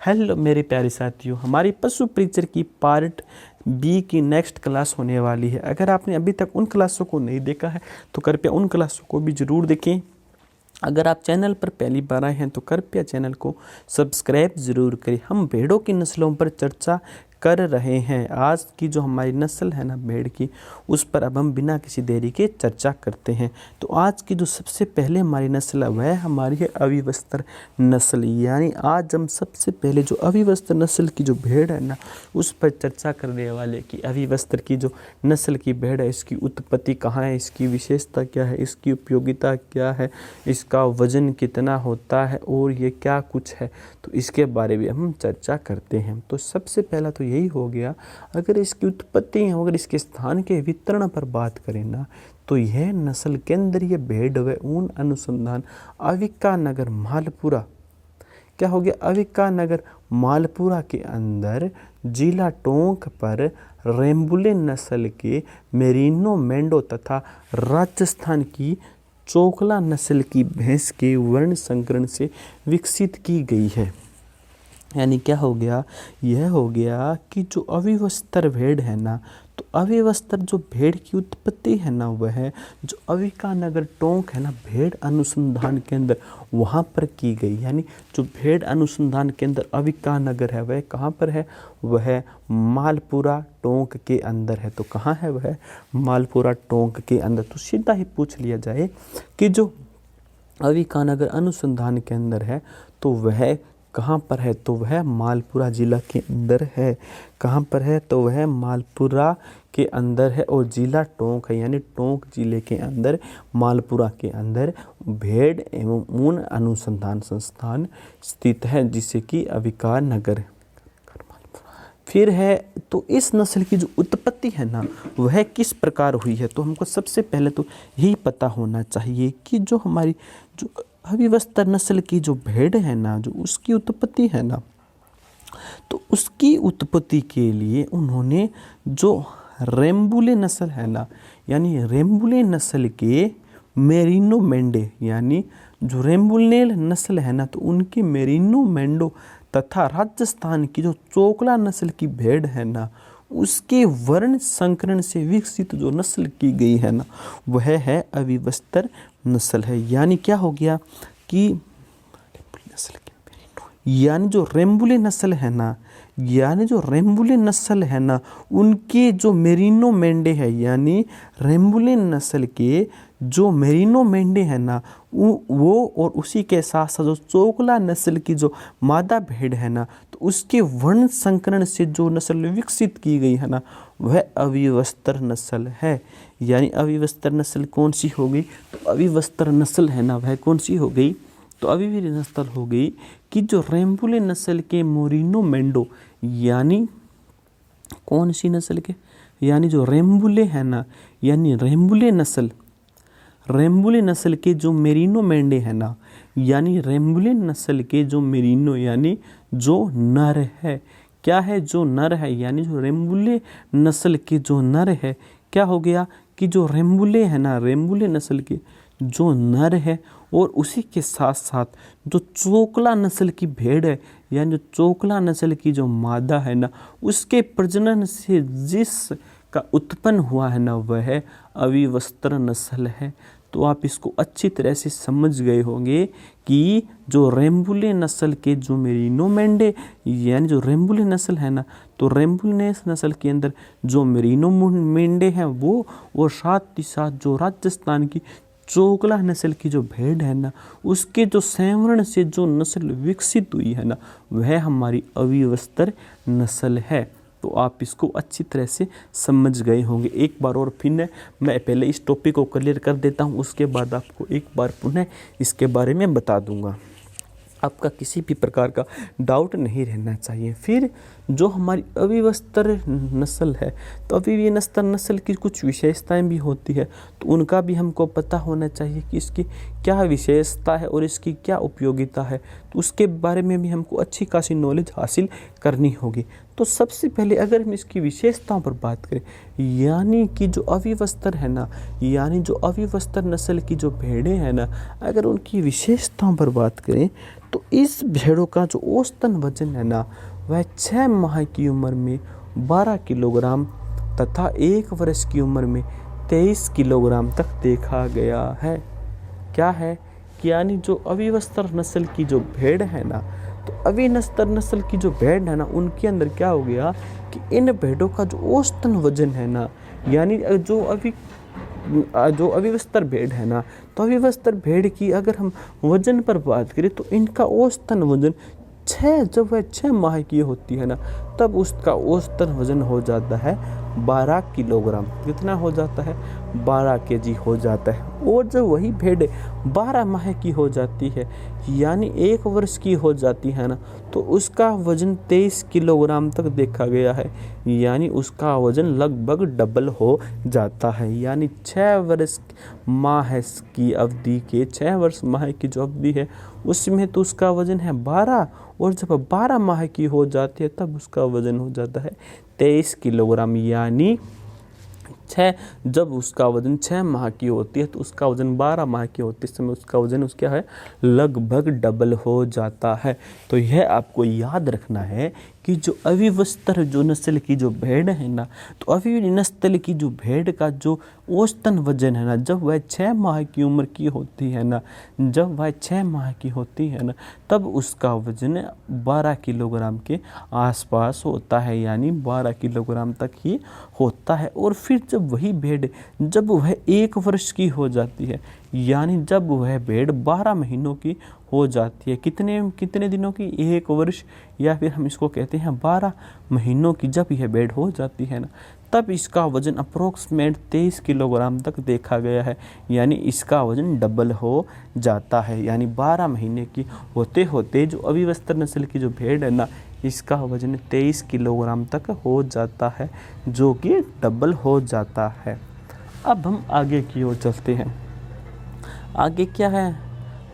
Hello मेरे प्यारे साथियों, हमारी पशु परिचर की पार्ट बी की नेक्स्ट क्लास होने वाली है। अगर आपने अभी तक उन क्लासों को नहीं देखा है तो कृपया उन क्लासों को भी ज़रूर देखें। अगर आप चैनल पर पहली बार आए हैं तो कृपया चैनल को सब्सक्राइब ज़रूर करें। हम भेड़ों की नस्लों पर चर्चा कर रहे हैं। आज की जो हमारी नस्ल है ना भेड़ की, उस पर अब हम बिना किसी देरी के चर्चा करते हैं। तो आज की जो सबसे पहले हमारी नस्ल है वह हमारी है अविवस्त्र नस्ल। यानी आज हम सबसे पहले जो अविवस्त्र नस्ल की जो भेड़ है ना उस पर चर्चा करने वाले कि अविवस्त्र की जो नस्ल की भेड़ है, इसकी उत्पत्ति कहाँ है, इसकी विशेषता क्या है, इसकी उपयोगिता क्या है, इसका वजन कितना होता है और ये क्या कुछ है, तो इसके बारे में हम चर्चा करते हैं। तो सबसे पहला तो यही हो गया, अगर इसकी उत्पत्ति अगर इसके स्थान के वितरण पर बात करें ना तो यह नस्ल केंद्रीय भेड़ व ऊन अनुसंधान अविका नगर मालपुरा, क्या हो गया, अविका नगर मालपुरा के अंदर जिला टोंक पर रेम्बुले नस्ल के मेरिनो मेंढो तथा राजस्थान की चोकला नस्ल की भैंस के वर्ण संकरण से विकसित की गई है। यानी क्या हो गया, यह हो गया कि जो अविवस्त्र भेड़ है ना, तो अविवस्त्र जो भेड़ की उत्पत्ति है ना वह जो अविका नगर टोंक है ना भेड़ अनुसंधान केंद्र वहाँ पर की गई। यानी जो भेड़ अनुसंधान केंद्र अविका नगर है वह कहाँ पर है, वह मालपुरा टोंक के अंदर है। तो कहाँ है वह, मालपुरा टोंक के अंदर। तो सीधा ही पूछ लिया जाए कि जो अविका नगर अनुसंधान केंद्र है तो वह कहाँ पर है, तो वह मालपुरा जिला के अंदर है। कहाँ पर है, तो वह मालपुरा के अंदर है और जिला टोंक है। यानी टोंक जिले के अंदर मालपुरा के अंदर भेड़ एवं ऊन अनुसंधान संस्थान स्थित है, जिसे कि अविका नगर फिर है। तो इस नस्ल की जो उत्पत्ति है ना वह किस प्रकार हुई है, तो हमको सबसे पहले तो यही पता होना चाहिए कि जो हमारी जो अविवस्त्र नस्ल की जो भेड़ है ना, जो उसकी उत्पत्ति है ना, तो उसकी उत्पत्ति के लिए उन्होंने जो रेम्बुले नस्ल है ना, यानी रेम्बुले नस्ल के मेरिनो मेंढे, यानी जो रेम्बुले नस्ल है ना तो उनके मेरिनो मेंढो तथा राजस्थान की जो चोकला नस्ल की भेड़ है ना उसके वर्ण संकरण से विकसित जो नस्ल की गई है ना वह है अविवस्त्र नस्ल है। यानी क्या हो गया कि यानी जो रेम्बुले नस्ल है ना, यानी जो रेम्बुले नस्ल है ना उनके जो मेरिनो मेंढे है, यानी रेम्बुले नस्ल के जो मेरिनो मेंढे हैं ना वो और उसी के साथ साथ जो चोकला नस्ल की जो मादा भेड़ है ना तो उसके वर्ण संकरण से जो नस्ल विकसित की गई है ना वह अविवस्त्र नस्ल है। यानी अविवस्त्र नस्ल कौन सी हो गई, तो अविवस्त्र नस्ल है ना वह कौन सी हो गई, तो अविवस्त्र नस्ल हो गई कि जो रेम्बुले नस्ल के मोरिनो मेंढो, यानी कौन सी नस्ल के, यानी जो रेम्बुले है ना, यानी रेम्बुले नस्ल के जो मेरिनो मेंढे हैं ना, यानी रेम्बुले नस्ल के जो मेरिनो यानी जो नर है, क्या है, जो नर है, यानी जो रेम्बुले नस्ल के जो नर है, क्या हो गया कि जो रेम्बुले है ना, रेम्बुले नस्ल के जो नर है और उसी के साथ साथ जो चोकला नस्ल की भेड़ है, यानी जो चोकला नस्ल की जो मादा है ना उसके प्रजनन से जिस का उत्पन्न हुआ है ना वह अविवस्त्र नस्ल है। तो आप इसको अच्छी तरह से समझ गए होंगे कि जो रेम्बुले नस्ल के जो मेरिनो मेंढे, यानी जो रेम्बुले नस्ल है ना तो रेम्बुले नस्ल के अंदर जो मेरिनो मेंढे हैं वो, और साथ ही साथ जो राजस्थान की चोकला नस्ल की जो भेड़ है ना उसके जो संवरण से जो नस्ल विकसित हुई है ना वह हमारी अविवस्त्र नस्ल है। तो आप इसको अच्छी तरह से समझ गए होंगे। एक बार और फिर मैं पहले इस टॉपिक को क्लियर कर देता हूँ, उसके बाद आपको एक बार पुनः इसके बारे में बता दूँगा। आपका किसी भी प्रकार का डाउट नहीं रहना चाहिए। फिर जो हमारी अविवस्त्र नस्ल है तो अविवस्त्र नस्ल की कुछ विशेषताएं भी होती है, तो उनका भी हमको पता होना चाहिए कि इसकी क्या विशेषता है और इसकी क्या उपयोगिता है, तो उसके बारे में भी हमको अच्छी खासी नॉलेज हासिल करनी होगी। तो सबसे पहले अगर हम इसकी विशेषताओं पर बात करें, यानी कि जो अविवस्त्र है ना, यानी जो अविवस्त्र नस्ल की जो भेड़ें हैं ना, अगर उनकी विशेषताओं पर बात करें तो इस भेड़ों का जो औसतन वजन है ना वह 6 माह की उम्र में 12 किलोग्राम तथा 1 वर्ष की उम्र में 23 किलोग्राम तक देखा गया है। क्या है कि यानी जो अविवस्त्र नस्ल की जो भेड़ है ना, तो अविवस्त्र नस्ल की जो भेड़ है ना, उनके अंदर क्या हो गया कि इन भेड़ों का जो औसतन वजन है ना, यानी जो अविवस्त्र भेड़ है ना, तो अविवस्त्र भेड़ की अगर हम वजन पर बात करें तो इनका औसतन वजन जब वह 6 माह की होती है ना, तब उसका औसतन वजन हो जाता है 12 किलोग्राम। कितना हो जाता है? 12 केजी हो जाता है। और जब वही भेड़ 12 माह की हो जाती है, यानी 1 वर्ष की हो जाती है ना, तो उसका वजन 23 किलोग्राम तक देखा गया है, यानी उसका वजन लगभग डबल हो जाता है। यानी 6 वर्ष माह की अवधि के 6 वर्ष माह की जो अवधि है उसमें तो उसका वजन है 12, और जब 12 माह की हो जाती है तब उसका वजन हो जाता है 23 किलोग्राम। यानी जब उसका वजन 6 माह की होती है तो उसका वजन 12 माह की होती है, इस समय उसका वजन उसका है लगभग डबल हो जाता है। तो यह आपको याद रखना है कि जो अविवस्त्र जो नस्ल की जो भेड़ है ना, तो अविवस्त्र नस्ल की जो भेड़ का जो औसतन वजन है ना, जब वह 6 माह की उम्र की होती है ना, जब वह 6 माह की होती है ना, तब उसका वजन 12 किलोग्राम के आसपास होता है, यानी 12 किलोग्राम तक ही होता है। और फिर जब वही भेड़ जब वह 1 वर्ष की हो जाती है, यानी जब वह भेड़ 12 महीनों की हो जाती है, कितने दिनों की? 1 वर्ष, या फिर हम इसको कहते हैं 12 महीनों की जब यह भेड़ हो जाती है ना, तब इसका वजन अप्रोक्सीमेट 23 किलोग्राम तक देखा गया है, यानी इसका वजन डबल हो जाता है। यानी 12 महीने की होते होते जो अविवस्त्र नस्ल की जो भेड़ है ना, इसका वजन 23 किलोग्राम तक हो जाता है, जो कि डबल हो जाता है। अब हम आगे की ओर चलते हैं। आगे क्या है?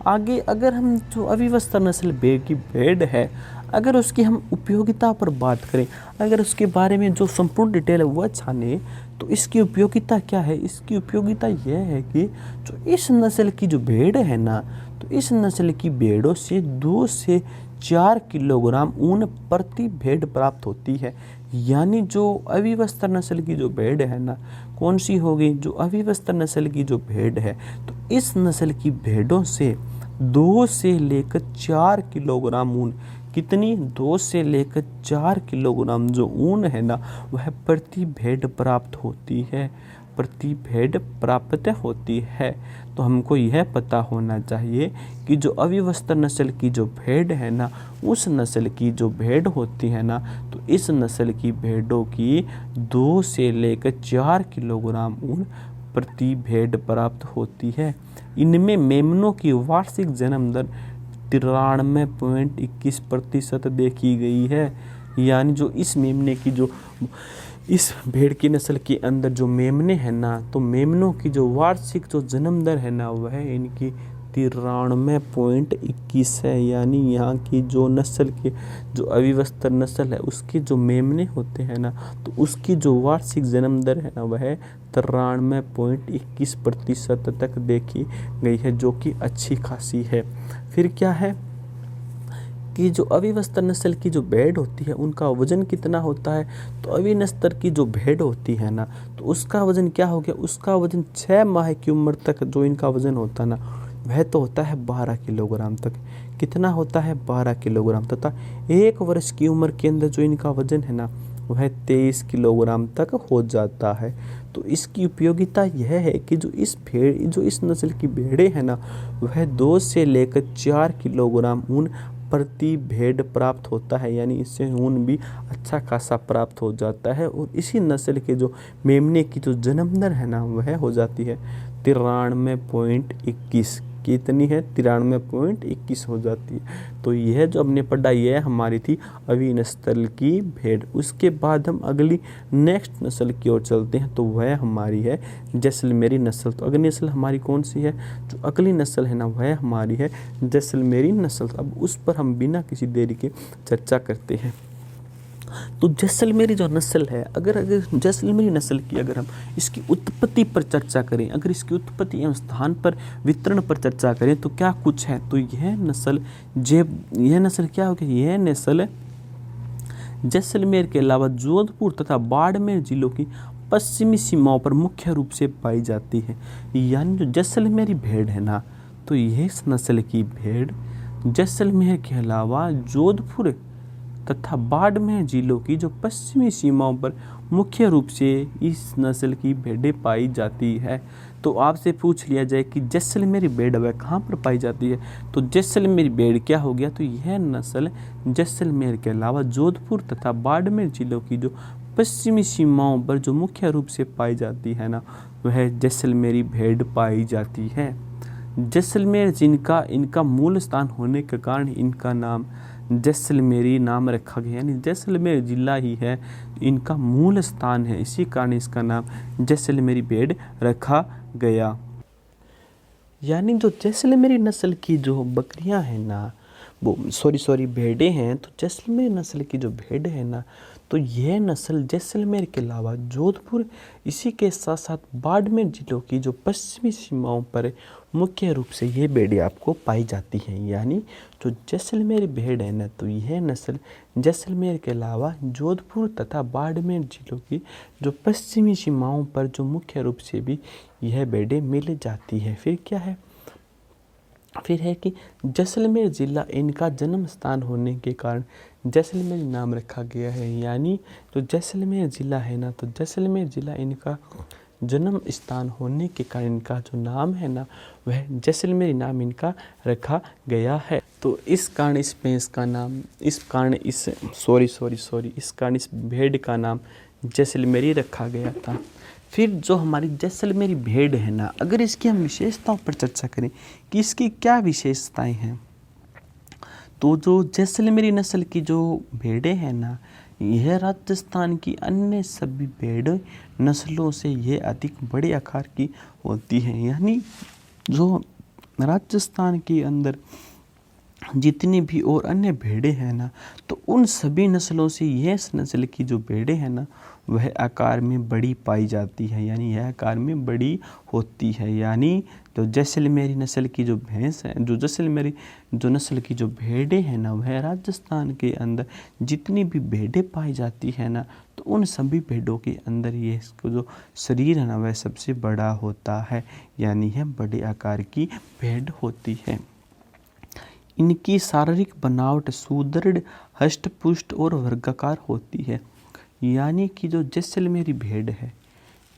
आगे अगर हम जो अविवस्त्र नस्ल की भेड़ है, अगर उसकी हम उपयोगिता पर बात करें, अगर उसके बारे में जो संपूर्ण डिटेल है वह छाने, तो इसकी उपयोगिता क्या है? इसकी उपयोगिता यह है कि जो इस नस्ल की जो भेड़ है ना, तो इस नस्ल की भेड़ों से 2 से 4 किलोग्राम ऊन प्रति भेड़ प्राप्त होती है। यानी जो अविवस्त्र नस्ल की जो भेड़ है ना, कौन सी होगी? जो अविवस्त्र नस्ल की जो भेड़ है, तो इस नस्ल की भेड़ों से 2 से लेकर 4 किलोग्राम ऊन, कितनी? 2 से लेकर 4 किलोग्राम जो ऊन है ना, वह प्रति भेड़ प्राप्त होती है, प्रति भेड़ प्राप्त होती है। तो हमको यह पता होना चाहिए कि जो अविवस्त्र नस्ल की जो भेड़ है ना, उस नस्ल की जो भेड़ होती है ना, तो इस नस्ल की भेड़ों की 2 से लेकर 4 किलोग्राम ऊन प्रति भेड़ प्राप्त होती है। इनमें मेमनों की वार्षिक जन्म दर 93.21% देखी गई है। यानी जो इस मेमने की जो इस भेड़ की नस्ल के अंदर जो मेमने हैं ना, तो मेमनों की जो वार्षिक जो जन्म दर है ना, वह इनकी 93.21 है। यानी यहाँ की जो नस्ल के जो अविवस्त्र नस्ल है उसके जो मेमने होते हैं ना, तो उसकी जो वार्षिक जन्म दर है ना, वह 93.21% तक देखी गई है, जो कि अच्छी खासी है। फिर क्या है कि जो अविवस्त्र नस्ल की जो भेड़ होती है उनका वजन कितना होता है? तो अविवस्त्र की जो भेड़ होती है ना, तो उसका वजन क्या हो गया? उसका वजन 6 माह की उम्र तक जो इनका वजन होता है ना, वह तो होता है 12 किलोग्राम तक। कितना होता है? 12 किलोग्राम। तथा 1 वर्ष की उम्र के अंदर जो इनका वजन है ना, वह 23 किलोग्राम तक हो जाता है। तो इसकी उपयोगिता यह है कि जो इस नस्ल की भेड़ें हैं ना, वह 2 से लेकर 4 किलोग्राम ऊन प्रति भेड़ प्राप्त होता है, यानी इससे ऊन भी अच्छा खासा प्राप्त हो जाता है। और इसी नस्ल के जो मेमने की जो जन्म दर है ना, वह हो जाती है 93.21। कितनी है? 93.21 हो जाती है। तो यह जो हमने पढ़ा, यह हमारी थी अविनस्ल की भेड़। उसके बाद हम अगली नेक्स्ट नस्ल की ओर चलते हैं, तो वह हमारी है जैसलमेरी नस्ल। तो अगली नस्ल हमारी कौन सी है? जो अगली नस्ल है ना, वह हमारी है जैसलमेरी नस्ल। अब उस पर हम बिना किसी देरी के चर्चा करते हैं। तो जैसलमेरी जो नस्ल है, अगर जैसलमेरी नस्ल की अगर हम इसकी उत्पत्ति पर चर्चा करें, अगर इसकी उत्पत्ति एवं स्थान पर वितरण पर चर्चा करें तो क्या कुछ है, तो यह नस्ल क्या होगी, यह नस्ल जैसलमेर के अलावा जोधपुर तथा बाड़मेर जिलों की पश्चिमी सीमाओं पर मुख्य रूप से पाई जाती है। यानी जो जैसलमेरी भेड़ है ना, तो यह इस नस्ल की भेड़ जैसलमेर के अलावा जोधपुर तथा बाड़मेर जिलों की जो पश्चिमी सीमाओं पर मुख्य रूप से इस नस्ल की भेड़ें पाई जाती है। तो आपसे पूछ लिया जाए कि जैसलमेरी भेड़ वह कहाँ पर पाई जाती है, तो जैसलमेरी भेड़ क्या हो गया, तो यह नस्ल जैसलमेर के अलावा जोधपुर तथा बाड़मेर जिलों की जो पश्चिमी सीमाओं पर जो मुख्य रूप से पाई जाती है ना, वह जैसलमेरी भेड़ पाई जाती है। जैसलमेर इनका मूल स्थान होने के कारण इनका नाम जैसलमेरी नाम रखा गया, यानी जैसलमेर जिला ही है इनका मूल स्थान है, इसी कारण इसका नाम जैसलमेरी भेड़ रखा गया। यानी जो जैसलमेरी नस्ल की जो बकरियां हैं ना, वो भेड़ें हैं, तो जैसलमेरी नस्ल की जो भेड़ है ना, तो यह नस्ल जैसलमेर के अलावा जोधपुर, इसी के साथ साथ बाड़मेर जिलों की जो पश्चिमी सीमाओं पर मुख्य रूप से ये भेड़ें आपको पाई जाती हैं। यानी जो जैसलमेर भेड़ है ना, तो यह नस्ल जैसलमेर के अलावा जोधपुर तथा बाड़मेर जिलों की जो पश्चिमी सीमाओं पर जो मुख्य रूप से भी यह भेड़ें मिल जाती है। फिर क्या है, फिर है कि जैसलमेर जिला इनका जन्म स्थान होने के कारण जैसलमेर नाम रखा गया है। यानी जो जैसलमेर जिला है ना, तो जैसलमेर जिला इनका जन्म स्थान होने के कारण इनका जो नाम है ना, वह जैसलमेरी नाम इनका रखा गया है। तो इस कारण इस भेड़ का नाम जैसलमेरी रखा गया था। फिर जो हमारी जैसलमेरी भेड़ है ना, अगर इसकी हम विशेषताओं पर चर्चा करें कि इसकी क्या विशेषताएं हैं, तो जो जैसलमेरी नस्ल की जो भेड़ें हैं ना, यह राजस्थान की अन्य सभी भेड़ नस्लों से यह अधिक बड़े आकार की होती हैं। यानी जो राजस्थान के अंदर जितनी भी और अन्य भेड़ें हैं ना, तो उन सभी नस्लों से यह नस्ल की जो भेड़ें हैं ना, वह आकार में बड़ी पाई जाती है, यानी यह आकार में बड़ी होती है। यानी जो जैसलमेरी नस्ल की जो भैंस है, जो जैसलमेरी जो नस्ल की जो भेड़ें हैं ना, वह राजस्थान के अंदर जितनी भी भेड़ें पाई जाती है ना, तो उन सभी भेड़ों के अंदर ये इसको जो शरीर है ना, वह सबसे बड़ा होता है, यानी यह बड़े आकार की भेड़ होती है। इनकी शारीरिक बनावट सुदृढ़, हष्ट-पुष्ट और वर्गाकार होती है। यानी कि जो जैसलमेरी भेड़ है,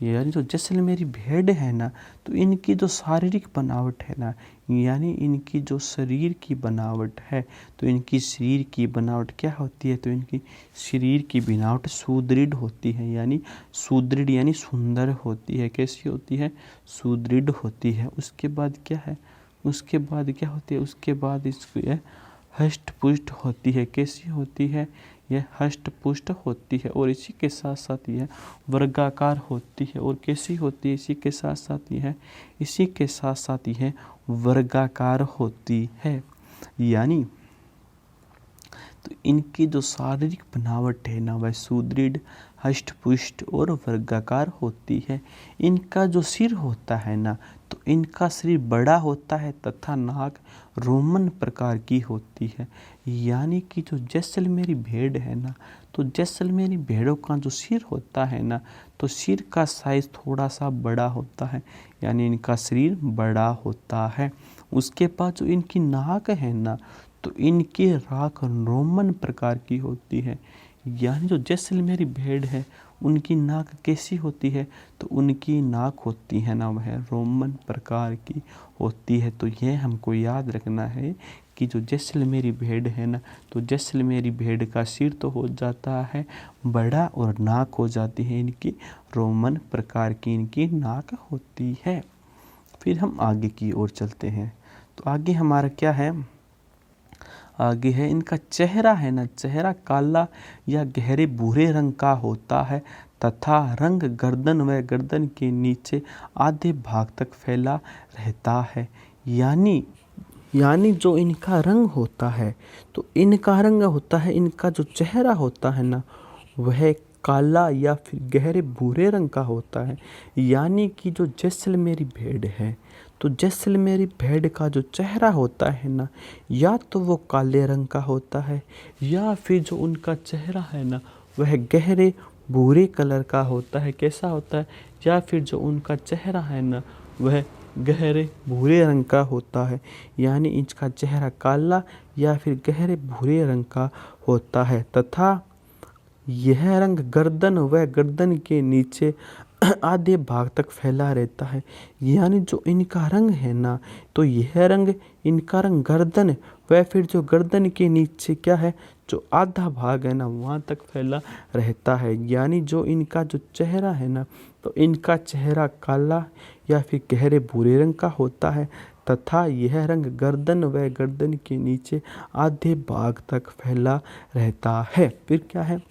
यानी जो जैसलमेरी भेड़ है ना, तो इनकी जो शारीरिक बनावट है ना, यानी इनकी जो शरीर की बनावट है, तो इनकी शरीर की बनावट क्या होती है, तो इनकी शरीर की बनावट सुदृढ़ होती है। यानी सुदृढ़ यानी सुंदर होती है। कैसी होती है, सुदृढ़ होती है। उसके बाद क्या है, उसके बाद क्या होती है, उसके बाद इसको यह हष्ट पुष्ट होती है। कैसी होती है, यह हष्ट पुष्ट होती है। और इसी के साथ साथ यह वर्गाकार होती है। और कैसी होती है, इसी के साथ साथ यह वर्गाकार होती है। यानी तो इनकी जो शारीरिक बनावट है ना, वह सुदृढ़, हष्ट पुष्ट और वर्गाकार होती है। इनका जो सिर होता है ना, तो इनका शरीर बड़ा होता है तथा नाक रोमन प्रकार की होती है। यानी कि जो जैसलमेरी भेड़ है ना, तो जैसलमेरी भेड़ों का जो सिर होता है ना, तो सिर का साइज थोड़ा सा बड़ा होता है, यानी इनका शरीर बड़ा होता है। उसके बाद जो इनकी नाक है ना, तो इनकी राख रोमन प्रकार की होती है। यानी जो जैसलमेरी भेड़ है, उनकी नाक कैसी होती है, तो उनकी नाक होती है ना, वह रोमन प्रकार की होती है। तो यह हमको याद रखना है कि जो जैसलमेरी भेड़ है ना, तो जैसलमेरी भेड़ का सिर तो हो जाता है बड़ा और नाक हो जाती है इनकी रोमन प्रकार की इनकी नाक होती है। फिर हम आगे की ओर चलते हैं। तो आगे हमारा क्या है, आगे है इनका चेहरा है ना, चेहरा काला या गहरे भूरे रंग का होता है तथा रंग गर्दन व गर्दन के नीचे आधे भाग तक फैला रहता है। यानी यानी जो इनका रंग होता है, तो इनका रंग होता है, इनका जो चेहरा होता है ना, वह काला या फिर गहरे भूरे रंग का होता है। यानी कि जो जैसलमेरी भेड़ है, तो जैसलमेरी भेड़ का जो चेहरा होता है ना, या तो वो काले रंग का होता है, या फिर जो उनका चेहरा है ना, वह गहरे भूरे कलर का होता है। कैसा होता है? या फिर जो उनका चेहरा है ना, वह गहरे भूरे रंग का होता है। यानी इसका चेहरा काला या फिर गहरे भूरे रंग का होता है, तथा यह रंग गर्दन व गर्दन के नीचे आधे भाग तक फैला रहता है। यानी जो इनका रंग है ना, तो यह रंग, इनका रंग गर्दन व फिर जो गर्दन के नीचे क्या है, जो आधा भाग है ना, वहाँ तक फैला रहता है। यानी जो इनका जो चेहरा है ना, तो इनका चेहरा काला या फिर गहरे भूरे रंग का होता है, तथा यह रंग गर्दन व गर्दन के नीचे आधे भाग तक फैला रहता है। फिर क्या है,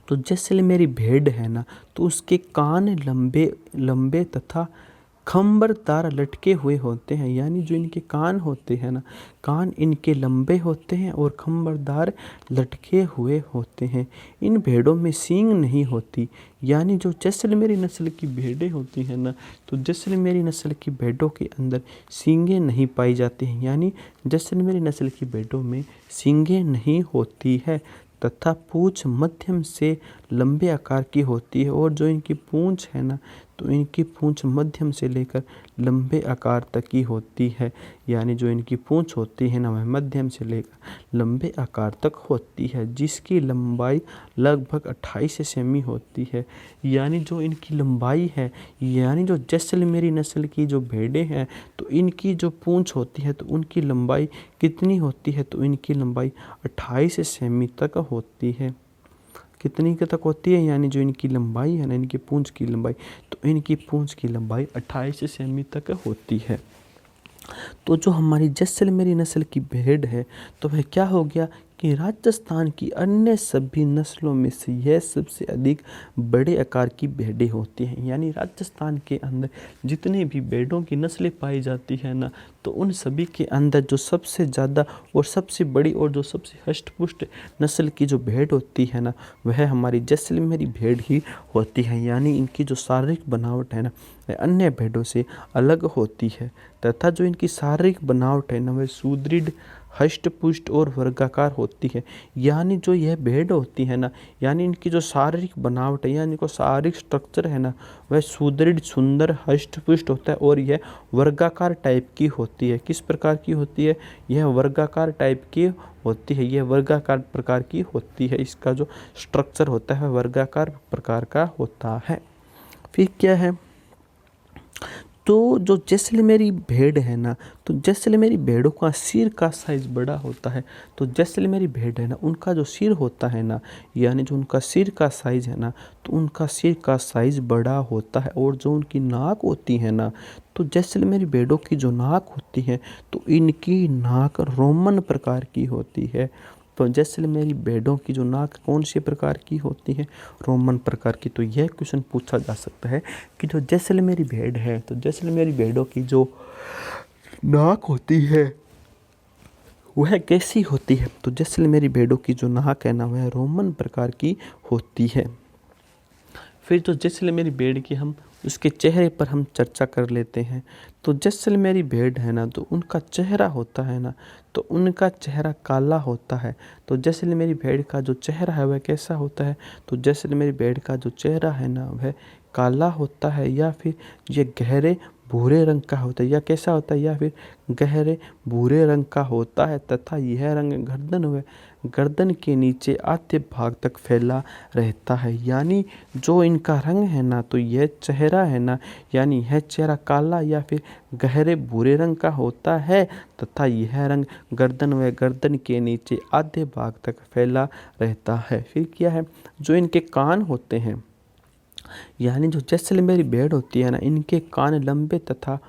तो जैसलमेरी भेड़ है ना, तो उसके कान लंबे लंबे तथा खंबरदार लटके हुए होते हैं। यानी जो इनके कान होते हैं ना, कान इनके लंबे होते हैं और खंबरदार लटके हुए होते हैं। इन भेड़ों में सींग नहीं होती। यानी जो जैसलमेरी नस्ल की भेड़ें होती हैं ना, तो जैसलमेरी नस्ल की भेड़ों के अंदर सींगें नहीं पाई जाती हैं। यानी जैसलमेरी नस्ल की भेड़ों में सींगें नहीं होती है, तथा पूंछ मध्यम से लंबे आकार की होती है। और जो इनकी पूंछ है ना, तो इनकी पूंछ मध्यम से लेकर लंबे आकार तक की होती है। यानी जो इनकी पूंछ होती है ना, वह मध्यम से लेकर लंबे आकार तक होती है, जिसकी लंबाई लगभग 28 सेमी होती है। यानी जो इनकी लंबाई है, यानी जो जैसलमेरी नस्ल की जो भेड़ें हैं, तो इनकी जो पूंछ होती है, तो उनकी लंबाई कितनी होती है, तो इनकी लंबाई 28 सेमी तक होती है। कितनी के तक होती है? यानी जो इनकी लंबाई है ना, इनकी पूंछ की लंबाई, तो इनकी पूंछ की लंबाई 28 सेमी तक होती है। तो जो हमारी जैसलमेरी नस्ल की भेड़ है, तो वह क्या हो गया कि राजस्थान की अन्य सभी नस्लों में से यह सबसे अधिक बड़े आकार की भेड़ें होती हैं। यानी राजस्थान के अंदर जितने भी भेड़ों की नस्लें पाई जाती है ना, तो उन सभी के अंदर जो सबसे ज़्यादा और सबसे बड़ी और जो सबसे हष्ट-पुष्ट नस्ल की जो भेड़ होती है ना, वह हमारी जैसलमेरी भेड़ ही होती है। यानी इनकी जो शारीरिक बनावट है ना, वह अन्य भेड़ों से अलग होती है, तथा जो इनकी शारीरिक बनावट है ना, वह सुदृढ़, हष्ट-पुष्ट और वर्गाकार होती है। यानी जो यह भेड़ होती है ना, यानी इनकी जो शारीरिक बनावट है, यानी इनको शारीरिक स्ट्रक्चर है ना, वह सुदृढ़, सुंदर, हष्ट-पुष्ट होता है और यह वर्गाकार टाइप की होती है। किस प्रकार की होती है? यह वर्गाकार टाइप की होती है, यह वर्गाकार प्रकार की होती है। इसका जो स्ट्रक्चर होता है, वह वर्गाकार प्रकार का होता है। फिर क्या है, तो जो जैसलमेरी भेड़ है ना, तो जैसलमेरी भेड़ों का सिर का साइज़ बड़ा होता है। तो जैसलमेरी भेड़ है ना, उनका जो सिर होता है ना, यानी जो उनका सिर का साइज़ है ना, तो उनका सिर का साइज़ बड़ा होता है। और जो उनकी नाक होती है ना, तो जैसलमेरी भेड़ों की जो नाक होती है, तो इनकी नाक रोमन प्रकार की होती है। तो जैसलमेरी भेड़ों की जो नाक कौन से प्रकार की होती है? रोमन प्रकार की। तो यह क्वेश्चन पूछा जा सकता है कि जो जैसलमेरी भेड़ है, तो जैसलमेरी भेड़ों की जो नाक होती है, वह कैसी होती है? तो जैसलमेरी भेड़ों की जो नाक है ना, वह रोमन प्रकार की होती है। फिर जो जैसलमेरी भेड़ की हम उसके चेहरे पर हम चर्चा कर लेते हैं। तो जैसलमेरी भेड़ है ना, तो उनका चेहरा होता है ना, तो उनका चेहरा काला होता है। तो जैसलमेरी भेड़ का जो चेहरा है, वह कैसा होता है? तो जैसलमेरी भेड़ का जो चेहरा है ना, वह काला होता है, या फिर यह गहरे भूरे रंग का होता है, या कैसा होता है, या फिर गहरे भूरे रंग का होता है, तथा यह रंग गर्दन के नीचे आधे भाग तक फैला रहता है। यानी जो इनका रंग है ना, तो यह चेहरा है ना, यानी यह चेहरा काला या फिर गहरे भूरे रंग का होता है, तथा यह रंग गर्दन के नीचे आधे भाग तक फैला रहता है। फिर क्या है, जो इनके कान होते हैं, यानी जो जैसलमेरी भेड़ होती है ना, इनके कान लंबे तथा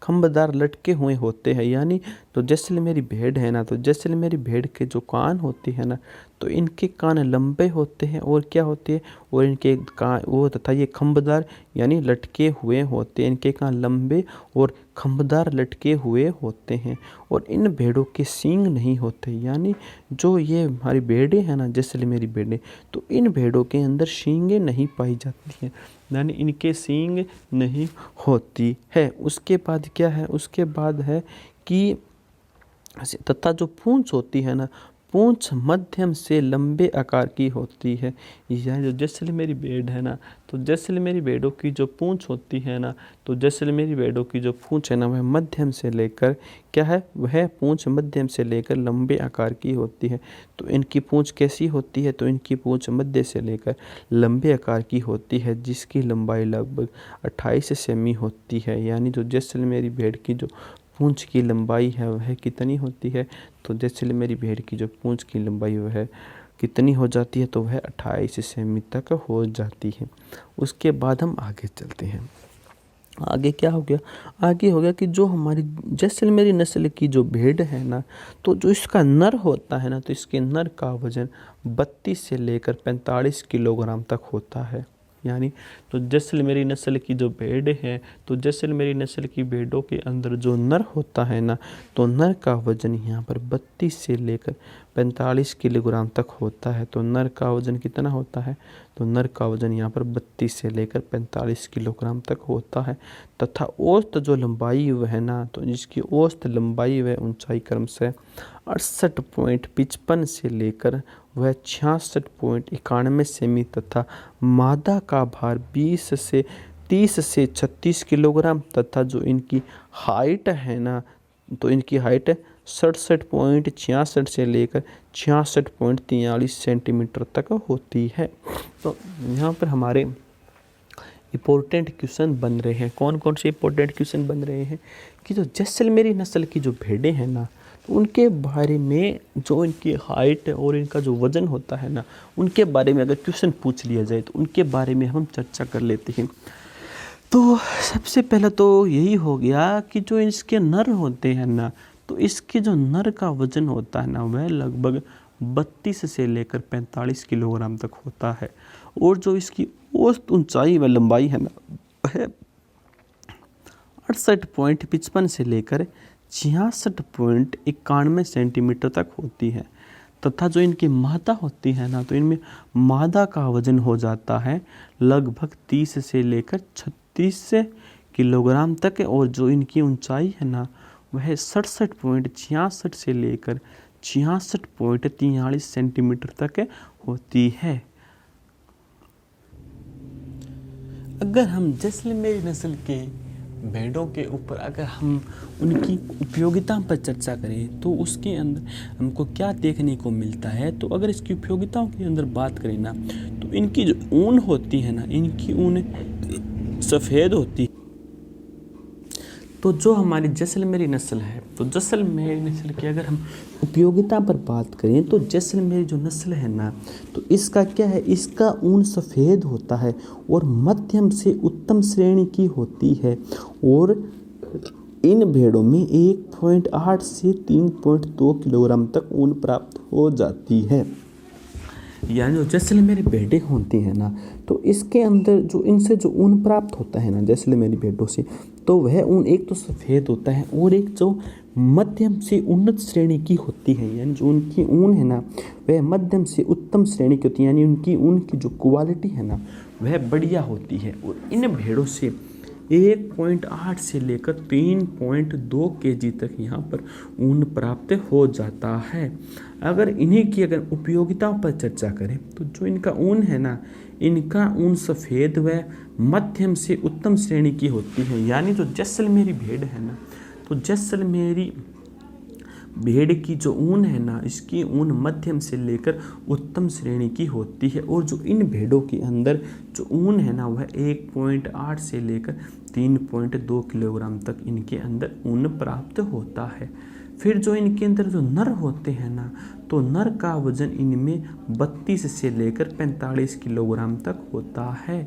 खंबदार लटके हुए होते हैं। यानी जो जैसलमेरी भेड़ है ना, तो जैसलमेरी भेड़ के जो कान होते हैं ना, तो इनके कान लंबे होते हैं और क्या होते हैं, और इनके कान वो तथा ये खंभदार यानी लटके हुए होते हैं। इनके कान लंबे और खंभदार लटके हुए होते हैं। और इन भेड़ों के सींग नहीं होते, यानी जो ये हमारी भेड़ें हैं ना, जैसलमेरी भेड़ें, तो इन भेड़ों के अंदर सींगें नहीं पाई जाती हैं, यानी इनके सींग नहीं होती है। उसके बाद क्या है, उसके बाद है कि तथा जो पूंछ होती है ना, पूंछ मध्यम से लंबे आकार की होती है। यह जो जैसलमेरी भेड़ है ना, तो जैसलमेरी भेड़ों की जो पूंछ होती है ना, तो जैसलमेरी भेड़ों की जो पूंछ है ना, वह मध्यम से लेकर क्या है, वह पूंछ मध्यम से लेकर लंबे आकार की होती है। तो इनकी पूंछ कैसी होती है, तो इनकी पूंछ मध्य से लेकर लंबे आकार की होती है, जिसकी लंबाई लगभग 28 सेमी होती है। यानी जो जैसलमेरी भेड़ की जो पूंछ की लंबाई है वह कितनी होती है, तो जैसलमेरी भेड़ की जो पूंछ की लंबाई वह कितनी हो जाती है, तो वह 28 सेमी तक हो जाती है। उसके बाद हम आगे चलते हैं। आगे क्या हो गया, आगे हो गया कि जो हमारी जैसलमेरी नस्ल की जो भेड़ है ना, तो जो इसका नर होता है ना, तो इसके नर का वजन 32 से लेकर 45 किलोग्राम तक होता है। यानी तो जैसलमेरी नस्ल की जो भेड़ है, तो जैसलमेरी नस्ल की भेड़ों के अंदर जो नर होता है ना, तो नर का वजन यहाँ पर 32 से लेकर 45 किलोग्राम तक होता है। तो नर का वजन कितना होता है, तो नर का वजन यहाँ पर 32 से लेकर 45 किलोग्राम तक होता है। तथा औसत जो लंबाई वह है ना, तो जिसकी औसत लंबाई व ऊंचाई क्रमशः 68.55 से लेकर वह 66.91 सेमी तथा मादा का भार 20 से 30 से 36 किलोग्राम तथा जो इनकी हाइट है ना, तो इनकी हाइट 67.66 से लेकर 66.43 सेंटीमीटर तक होती है। तो यहाँ पर हमारे इम्पोर्टेंट क्वेश्चन बन रहे हैं। कौन कौन से इम्पोर्टेंट क्वेश्चन बन रहे हैं कि जो जैसलमेरी नस्ल की जो भेड़ें हैं ना, तो उनके बारे में जो इनकी हाइट और इनका जो वज़न होता है ना, उनके बारे में अगर क्वेश्चन पूछ लिया जाए तो उनके बारे में हम चर्चा कर लेते हैं। तो सबसे पहले तो यही हो गया कि जो इसके नर होते हैं ना, तो इसके जो नर का वज़न होता है ना, वह लगभग 32 से लेकर 45 किलोग्राम तक होता है। और जो इसकी औसत ऊंचाई व लंबाई है ना, वह 68.55 से लेकर 66.91 सेंटीमीटर तक होती है। तथा जो इनकी मादा होती है ना, तो इनमें मादा का वजन हो जाता है लगभग 30 से लेकर 36 किलोग्राम तक। और जो इनकी ऊंचाई है ना, वह 67.66 से लेकर 66.43 सेंटीमीटर तक होती है। अगर हम जैसलमेरी नस्ल के भेड़ों के ऊपर अगर हम उनकी उपयोगिता पर चर्चा करें, तो उसके अंदर हमको क्या देखने को मिलता है। तो अगर इसकी उपयोगिताओं के अंदर बात करें ना, तो इनकी जो ऊन होती है ना, इनकी ऊन सफ़ेद होती है। तो जो हमारी जैसलमेरी नस्ल है, तो जैसलमेरी नस्ल की अगर हम उपयोगिता पर बात करें, तो जैसलमेरी जो नस्ल है ना, तो इसका क्या है, इसका ऊन सफ़ेद होता है और मध्यम से उत्तम श्रेणी की होती है। और इन भेड़ों में 1.8 से 3.2 किलोग्राम तक ऊन प्राप्त हो जाती है। यानी जो जैसलमेरी भेड़ें होती हैं ना, तो इसके अंदर जो इनसे जो ऊन प्राप्त होता है ना जैसलमेरी भेड़ों से, तो वह ऊन एक तो सफ़ेद होता है और एक जो मध्यम से उन्नत श्रेणी की होती है। यानी जो उनकी ऊन है ना, वह मध्यम से उत्तम श्रेणी की होती है, यानी उनकी ऊन की जो क्वालिटी है ना, वह बढ़िया होती है। और इन भेड़ों से 1.8 से लेकर 3.2 kg तक यहाँ पर ऊन प्राप्त हो जाता है। अगर इन्हीं की अगर उपयोगिताओं पर चर्चा करें, तो जो इनका ऊन है ना, इनका ऊन सफ़ेद व मध्यम से उत्तम श्रेणी की होती है। यानी जो जैसलमेरी भेड़ है ना, तो जैसलमेरी भेड़ की जो ऊन है ना, इसकी ऊन मध्यम से लेकर उत्तम श्रेणी की होती है। और जो इन भेड़ों के अंदर जो ऊन है ना, वह 1.8 से लेकर 3.2 किलोग्राम तक इनके अंदर ऊन प्राप्त होता है। फिर जो इनके अंदर जो नर होते हैं ना, तो नर का वजन इनमें 32 से लेकर 45 किलोग्राम तक होता है।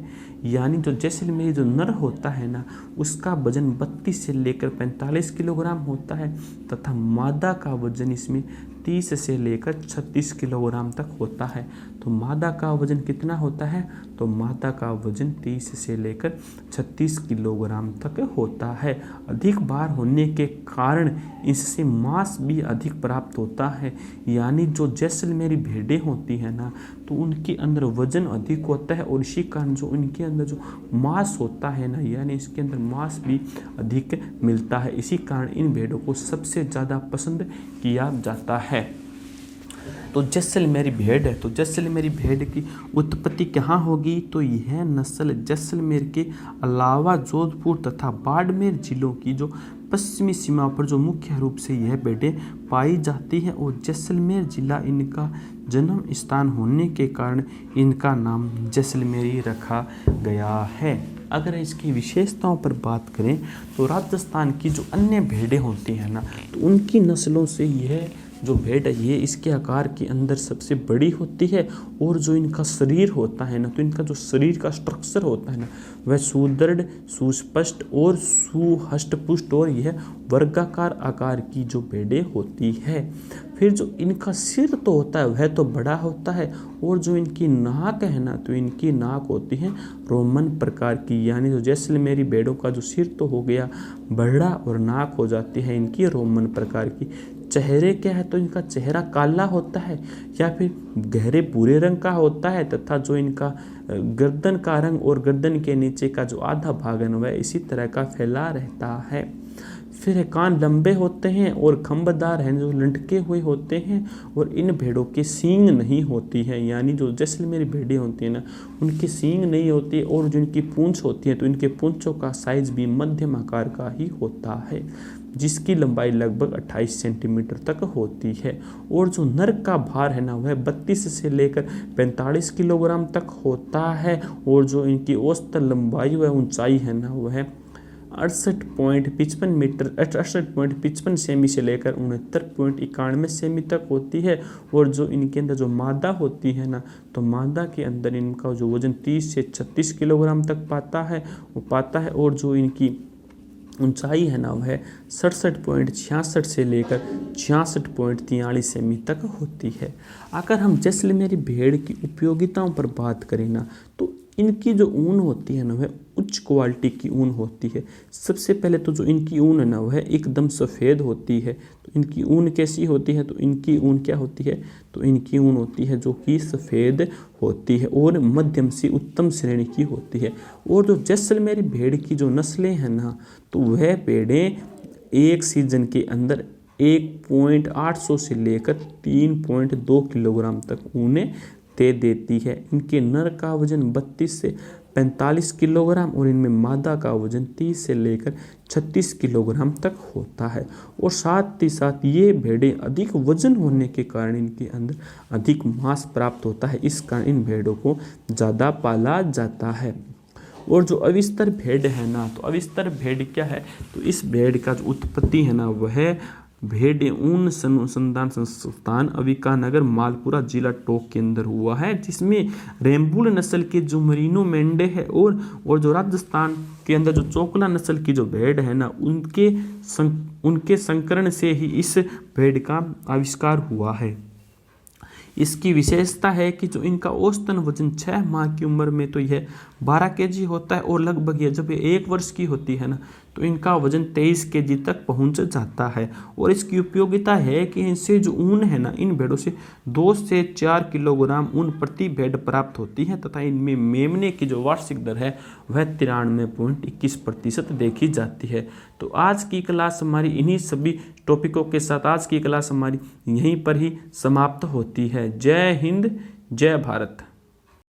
यानी जो जैसलमेरी जो नर होता है ना, उसका वजन 32 से लेकर 45 किलोग्राम होता है, तथा मादा का वजन इसमें 30 से लेकर 36 किलोग्राम तक होता है। तो मादा का वजन कितना होता है? तो मादा का वजन 30 से लेकर 36 किलोग्राम तक होता है। अधिक भार होने के कारण इससे मांस भी अधिक प्राप्त होता है। यानी जो जैसलमेरी भेड़ें होती हैं ना, तो उनके अंदर वजन अधिक होता है, और इसी कारण जो उनके अंदर जो मांस होता है ना, यानी इसके अंदर मांस भी अधिक मिलता है। इसी कारण इन भेड़ों को सबसे ज़्यादा पसंद किया जाता है। तो जैसलमेरी भेड़ है, तो जैसलमेरी भेड़ की उत्पत्ति कहाँ होगी? तो यह नस्ल जैसलमेर के अलावा जोधपुर तथा बाड़मेर जिलों की जो पश्चिमी सीमा पर जो मुख्य रूप से यह भेड़ें पाई जाती हैं, और जैसलमेर जिला इनका जन्म स्थान होने के कारण इनका नाम जैसलमेरी रखा गया है। अगर इसकी विशेषताओं पर बात करें तो राजस्थान की जो अन्य भेड़ें होती हैं ना, तो उनकी नस्लों से यह जो भेड़ है ये इसके आकार के अंदर सबसे बड़ी होती है, और जो इनका शरीर होता है ना, तो इनका जो शरीर का स्ट्रक्चर होता है ना, वह सुदृढ़, सुस्पष्ट और सुहष्टपुष्ट, और यह वर्गाकार आकार की जो भेड़ें होती है। फिर जो इनका सिर तो होता है वह तो बड़ा होता है, और जो इनकी नाक है ना, तो इनकी नाक होती है रोमन प्रकार की। यानी जो जैसलमेरी भेड़ों का जो सिर तो हो गया बड़ा, और नाक हो जाती है इनकी रोमन प्रकार की। चेहरे क्या है? तो इनका चेहरा काला होता है या फिर गहरे भूरे रंग का होता है, तथा जो इनका गर्दन का रंग और गर्दन के नीचे का जो आधा भाग है वह इसी तरह का फैला रहता है। फिर कान लंबे होते हैं और खंभदार हैं, जो लटके हुए होते हैं, और इन भेड़ों के सींग नहीं होती है। यानी जो जैसलमेरी भेड़ें होती हैं ना, उनकी सींग नहीं होती, और जो इनकी पूंछ होती है तो इनके पूंछों का साइज भी मध्यम आकार का ही होता है, जिसकी लंबाई लगभग 28 सेंटीमीटर तक होती है। और जो नर का भार है ना, वह 32 से लेकर 45 किलोग्राम तक होता है, और जो इनकी औसत लंबाई व ऊंचाई है ना, वह 68.55 मीटर 68.55 सेमी से लेकर 69.91 सेमी तक होती है। और जो इनके अंदर जो मादा होती है ना, तो मादा के अंदर इनका जो वजन 30 से 36 किलोग्राम तक पाता है, और जो इनकी ऊंचाई है ना, वह 67.66 से लेकर 66.43 सेमी तक होती है। अगर हम जैसलमेरी भेड़ की उपयोगिताओं पर बात करें ना, तो इनकी जो ऊन होती है ना, वह उच्च क्वालिटी की ऊन होती है। सबसे पहले तो जो इनकी ऊन है ना, वह एकदम सफ़ेद होती है। तो इनकी ऊन कैसी होती है? तो इनकी ऊन क्या होती है? तो इनकी ऊन होती है जो कि सफ़ेद होती है, और मध्यम से उत्तम श्रेणी की होती है। और जो जैसलमेरी भेड़ की जो नस्लें हैं ना, तो वह भेड़ें एक सीजन के अंदर 1.8 से लेकर 3.2 किलोग्राम तक ऊनें दे देती है। इनके नर का वजन 32 से 45 किलोग्राम, और इनमें मादा का वजन 30 से लेकर 36 किलोग्राम तक होता है। और साथ ही साथ ये भेड़ें अधिक वजन होने के कारण इनके अंदर अधिक मांस प्राप्त होता है। इस कारण इन भेड़ों को ज़्यादा पाला जाता है। और जो अविस्तर भेड़ है ना, तो अविस्तर भेड़ क्या है? तो इस भेड़ का जो उत्पत्ति है ना, वह भेड़ ऊन अनुसंधान संस्थान अविकानगर मालपुरा जिला टोंक के अंदर हुआ है, जिसमें रेम्बुल नस्ल के जो मरीनो मेंढे है, और जो राजस्थान के अंदर जो चोकला नस्ल की जो भेड़ है ना, उनके संकरण से ही इस भेड़ का आविष्कार हुआ है। इसकी विशेषता है कि जो इनका औसतन वजन 6 माह की उम्र में तो यह 12 केजी होता है, और लगभग ये जब ये 1 वर्ष की होती है ना, तो इनका वजन 23 केजी तक पहुंच जाता है। और इसकी उपयोगिता है कि इनसे जो ऊन है ना, इन भेड़ों से 2 से 4 किलोग्राम ऊन प्रति भेड़ प्राप्त होती है, तथा इनमें मेमने की जो वार्षिक दर है वह 93.21% देखी जाती है। तो आज की क्लास हमारी इन्हीं सभी टॉपिकों के साथ आज की क्लास हमारी यहीं पर ही समाप्त होती है। जय हिंद, जय भारत।